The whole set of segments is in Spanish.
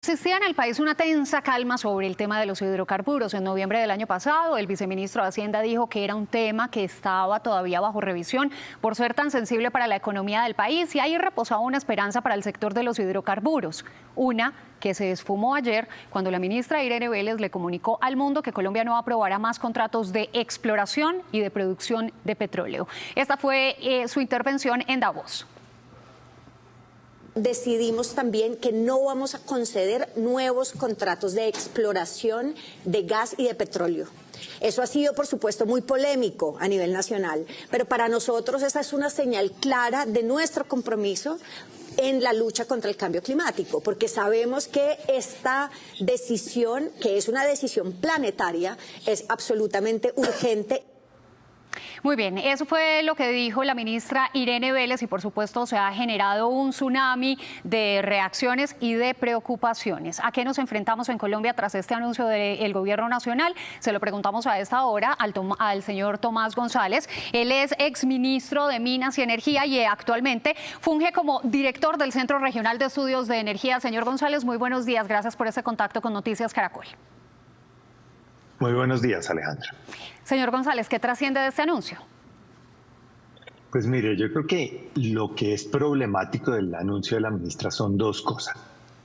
Existía en el país una tensa calma sobre el tema de los hidrocarburos. En noviembre del año pasado, el viceministro de Hacienda dijo que era un tema que estaba todavía bajo revisión por ser tan sensible para la economía del país, y ahí reposaba una esperanza para el sector de los hidrocarburos. Una que se esfumó ayer cuando la ministra Irene Vélez le comunicó al mundo que Colombia no aprobará más contratos de exploración y de producción de petróleo. Esta fue su intervención en Davos. Decidimos también que no vamos a conceder nuevos contratos de exploración de gas y de petróleo. Eso ha sido, por supuesto, muy polémico a nivel nacional, pero para nosotros esa es una señal clara de nuestro compromiso en la lucha contra el cambio climático, porque sabemos que esta decisión, que es una decisión planetaria, es absolutamente urgente. Muy bien, eso fue lo que dijo la ministra Irene Vélez y por supuesto se ha generado un tsunami de reacciones y de preocupaciones. ¿A qué nos enfrentamos en Colombia tras este anuncio del gobierno nacional? Se lo preguntamos a esta hora al señor Tomás González. Él es exministro de Minas y Energía y actualmente funge como director del Centro Regional de Estudios de Energía. Señor González, muy buenos días. Gracias por ese contacto con Noticias Caracol. Muy buenos días, Alejandra. Señor González, ¿qué trasciende de este anuncio? Pues mire, yo creo que lo que es problemático del anuncio de la ministra son dos cosas.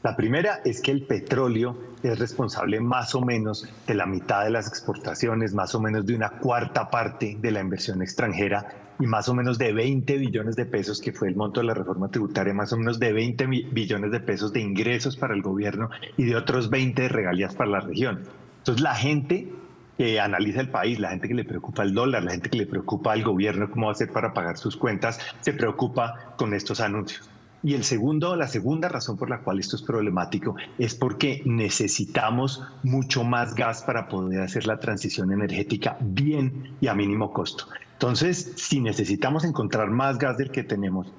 La primera es que el petróleo es responsable más o menos de la mitad de las exportaciones, más o menos de una cuarta parte de la inversión extranjera y más o menos de 20 billones de pesos, que fue el monto de la reforma tributaria, más o menos de 20 billones de pesos de ingresos para el gobierno y de otros 20 de regalías para la región. Entonces la gente que analiza el país, la gente que le preocupa el dólar, la gente que le preocupa al gobierno cómo va a hacer para pagar sus cuentas, se preocupa con estos anuncios. Y la segunda razón por la cual esto es problemático es porque necesitamos mucho más gas para poder hacer la transición energética bien y a mínimo costo. Entonces, si necesitamos encontrar más gas del que tenemos,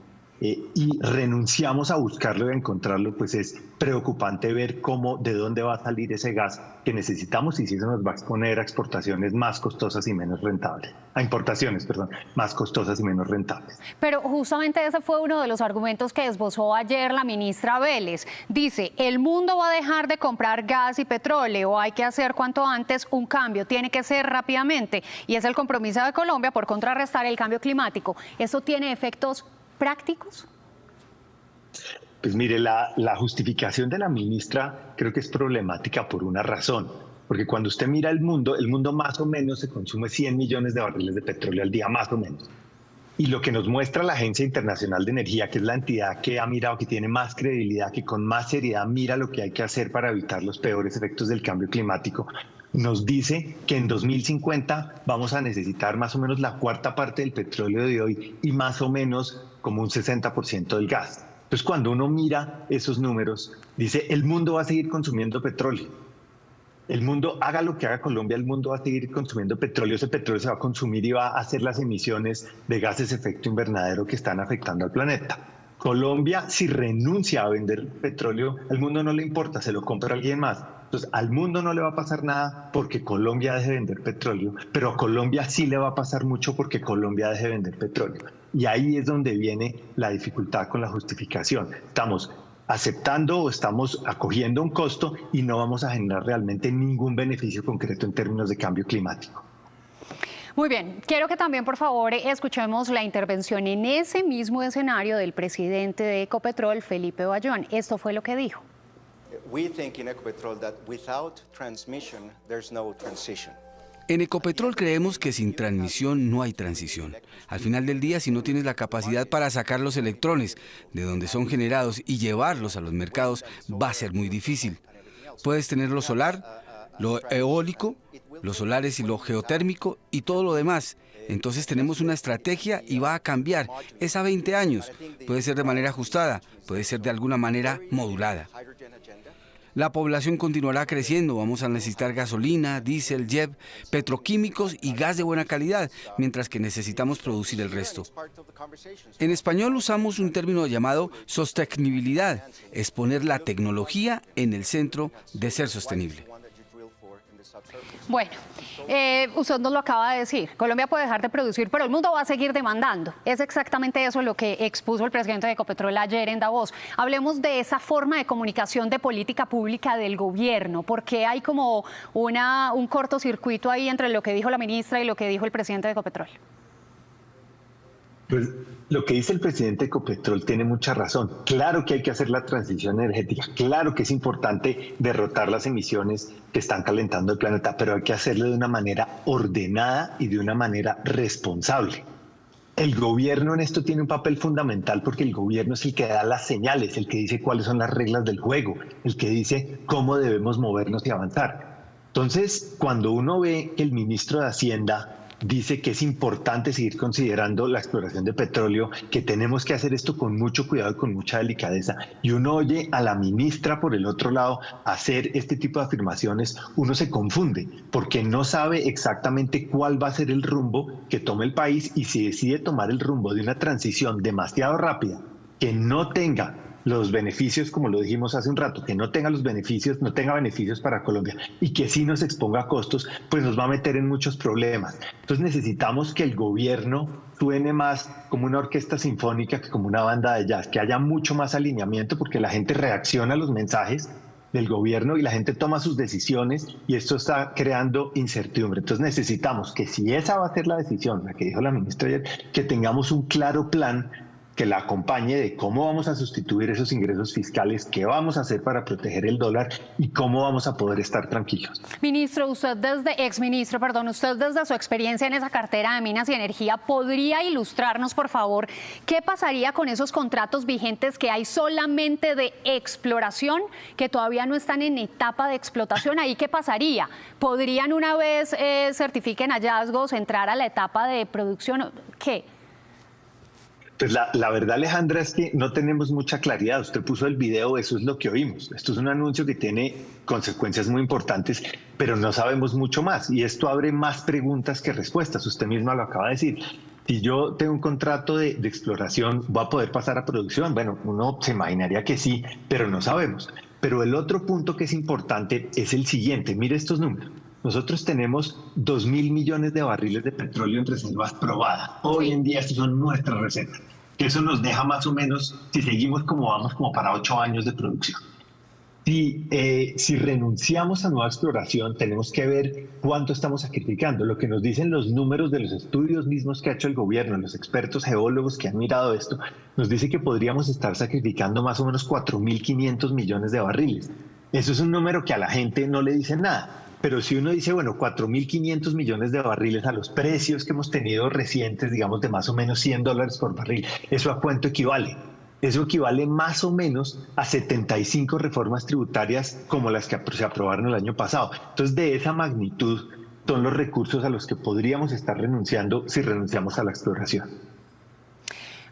y renunciamos a buscarlo y a encontrarlo, pues es preocupante ver de dónde va a salir ese gas que necesitamos y si eso nos va a exponer a exportaciones más costosas y menos rentables, a importaciones, perdón, más costosas y menos rentables. Pero justamente ese fue uno de los argumentos que esbozó ayer la ministra Vélez. Dice, el mundo va a dejar de comprar gas y petróleo, hay que hacer cuanto antes un cambio, tiene que ser rápidamente, y es el compromiso de Colombia por contrarrestar el cambio climático. ¿Eso tiene efectos prácticos? Pues mire, la justificación de la ministra creo que es problemática por una razón, porque cuando usted mira el mundo más o menos se consume 100 millones de barriles de petróleo al día, más o menos. Y lo que nos muestra la Agencia Internacional de Energía, que es la entidad que ha mirado, que tiene más credibilidad, que con más seriedad mira lo que hay que hacer para evitar los peores efectos del cambio climático, nos dice que en 2050 vamos a necesitar más o menos la cuarta parte del petróleo de hoy y más o menos como un 60% del gas. Entonces, cuando uno mira esos números, dice, el mundo va a seguir consumiendo petróleo. El mundo, haga lo que haga Colombia, el mundo va a seguir consumiendo petróleo. Ese petróleo se va a consumir y va a hacer las emisiones de gases de efecto invernadero que están afectando al planeta. Colombia, si renuncia a vender petróleo, al mundo no le importa, se lo compra alguien más. Entonces, al mundo no le va a pasar nada porque Colombia deje de vender petróleo, pero a Colombia sí le va a pasar mucho porque Colombia deje de vender petróleo. Y ahí es donde viene la dificultad con la justificación. Estamos aceptando o estamos acogiendo un costo y no vamos a generar realmente ningún beneficio concreto en términos de cambio climático. Muy bien, quiero que también, por favor, escuchemos la intervención en ese mismo escenario del presidente de Ecopetrol, Felipe Bayón. Esto fue lo que dijo. We think in Ecopetrol that without transmission, there's no transition. En Ecopetrol creemos que sin transmisión no hay transición. Al final del día, si no tienes la capacidad para sacar los electrones de donde son generados y llevarlos a los mercados, va a ser muy difícil. Puedes tener lo solar, lo eólico, los solares y lo geotérmico y todo lo demás. Entonces tenemos una estrategia y va a cambiar. Es a 20 años. Puede ser de manera ajustada, puede ser de alguna manera modulada. La población continuará creciendo, vamos a necesitar gasolina, diésel, jet, petroquímicos y gas de buena calidad, mientras que necesitamos producir el resto. En español usamos un término llamado sostenibilidad, es poner la tecnología en el centro de ser sostenible. Bueno, usted nos lo acaba de decir, Colombia puede dejar de producir, pero el mundo va a seguir demandando. Es exactamente eso lo que expuso el presidente de Ecopetrol ayer en Davos. Hablemos de esa forma de comunicación de política pública del gobierno, porque hay como un cortocircuito ahí entre lo que dijo la ministra y lo que dijo el presidente de Ecopetrol. Pues lo que dice el presidente de Ecopetrol tiene mucha razón. Claro que hay que hacer la transición energética, claro que es importante derrotar las emisiones que están calentando el planeta, pero hay que hacerlo de una manera ordenada y de una manera responsable. El gobierno en esto tiene un papel fundamental porque el gobierno es el que da las señales, el que dice cuáles son las reglas del juego, el que dice cómo debemos movernos y avanzar. Entonces, cuando uno ve que el ministro de Hacienda dice que es importante seguir considerando la exploración de petróleo, que tenemos que hacer esto con mucho cuidado y con mucha delicadeza, y uno oye a la ministra por el otro lado hacer este tipo de afirmaciones, uno se confunde porque no sabe exactamente cuál va a ser el rumbo que tome el país, y si decide tomar el rumbo de una transición demasiado rápida que no tenga los beneficios, como lo dijimos hace un rato, que no tenga los beneficios, no tenga beneficios para Colombia y que sí nos exponga a costos, pues nos va a meter en muchos problemas. Entonces necesitamos que el gobierno suene más como una orquesta sinfónica que como una banda de jazz, que haya mucho más alineamiento porque la gente reacciona a los mensajes del gobierno y la gente toma sus decisiones y esto está creando incertidumbre. Entonces necesitamos que si esa va a ser la decisión, la que dijo la ministra ayer, que tengamos un claro plan que la acompañe de cómo vamos a sustituir esos ingresos fiscales, qué vamos a hacer para proteger el dólar y cómo vamos a poder estar tranquilos. Ministro, usted desde su experiencia en esa cartera de Minas y Energía, ¿podría ilustrarnos, por favor, qué pasaría con esos contratos vigentes que hay solamente de exploración, que todavía no están en etapa de explotación? ¿Ahí qué pasaría? ¿Podrían, una vez certifiquen hallazgos, entrar a la etapa de producción? ¿Qué? Pues la verdad, Alejandra, es que no tenemos mucha claridad. Usted puso el video, eso es lo que oímos. Esto es un anuncio que tiene consecuencias muy importantes, pero no sabemos mucho más. Y esto abre más preguntas que respuestas. Usted misma lo acaba de decir. Si yo tengo un contrato de exploración, ¿va a poder pasar a producción? Bueno, uno se imaginaría que sí, pero no sabemos. Pero el otro punto que es importante es el siguiente. Mire estos números. Nosotros tenemos 2.000 millones de barriles de petróleo en reservas probadas. Hoy en día estas son nuestras reservas. Eso nos deja más o menos, si seguimos como vamos, como para 8 años de producción. Si renunciamos a nueva exploración, tenemos que ver cuánto estamos sacrificando. Lo que nos dicen los números de los estudios mismos que ha hecho el gobierno, los expertos geólogos que han mirado esto, nos dice que podríamos estar sacrificando más o menos 4.500 millones de barriles. Eso es un número que a la gente no le dice nada. Pero si uno dice, bueno, 4.500 millones de barriles a los precios que hemos tenido recientes, digamos de más o menos $100 por barril, ¿eso a cuánto equivale? Eso equivale más o menos a 75 reformas tributarias como las que se aprobaron el año pasado. Entonces, de esa magnitud son los recursos a los que podríamos estar renunciando si renunciamos a la exploración.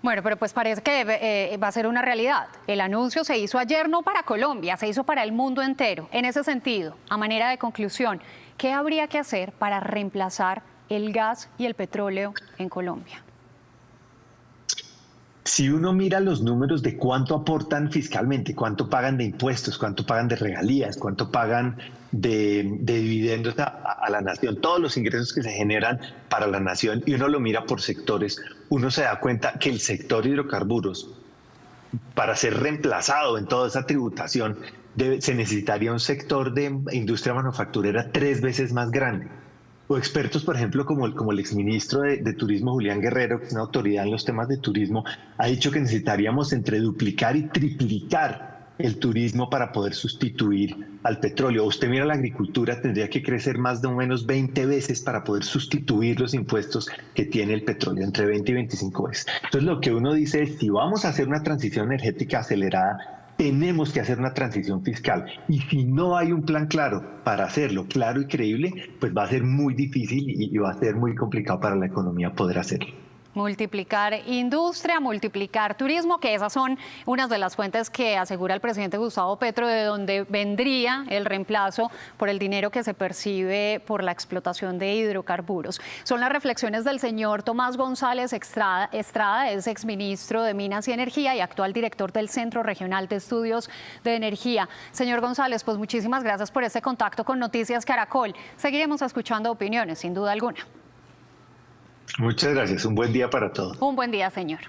Bueno, pero pues parece que va a ser una realidad. El anuncio se hizo ayer no para Colombia, se hizo para el mundo entero. En ese sentido, a manera de conclusión, ¿qué habría que hacer para reemplazar el gas y el petróleo en Colombia? Si uno mira los números de cuánto aportan fiscalmente, cuánto pagan de impuestos, cuánto pagan de regalías, cuánto pagan de dividendos a la nación, todos los ingresos que se generan para la nación, y uno lo mira por sectores, uno se da cuenta que el sector hidrocarburos, para ser reemplazado en toda esa tributación, se necesitaría un sector de industria manufacturera 3 veces más grande. O expertos, por ejemplo, como el exministro de Turismo, Julián Guerrero, que es una autoridad en los temas de turismo, ha dicho que necesitaríamos entre duplicar y triplicar el turismo para poder sustituir al petróleo. Usted mira la agricultura, tendría que crecer más o menos 20 veces para poder sustituir los impuestos que tiene el petróleo, entre 20 y 25 veces. Entonces, lo que uno dice es, si vamos a hacer una transición energética acelerada, tenemos que hacer una transición fiscal, y si no hay un plan claro para hacerlo claro y creíble, pues va a ser muy difícil y va a ser muy complicado para la economía poder hacerlo. multiplicar industria, multiplicar turismo, que esas son unas de las fuentes que asegura el presidente Gustavo Petro, de donde vendría el reemplazo por el dinero que se percibe por la explotación de hidrocarburos. Son las reflexiones del señor Tomás González Estrada, es exministro de Minas y Energía y actual director del Centro Regional de Estudios de Energía. Señor González, pues muchísimas gracias por este contacto con Noticias Caracol. Seguiremos escuchando opiniones, sin duda alguna. Muchas gracias. Un buen día para todos. Un buen día, señor.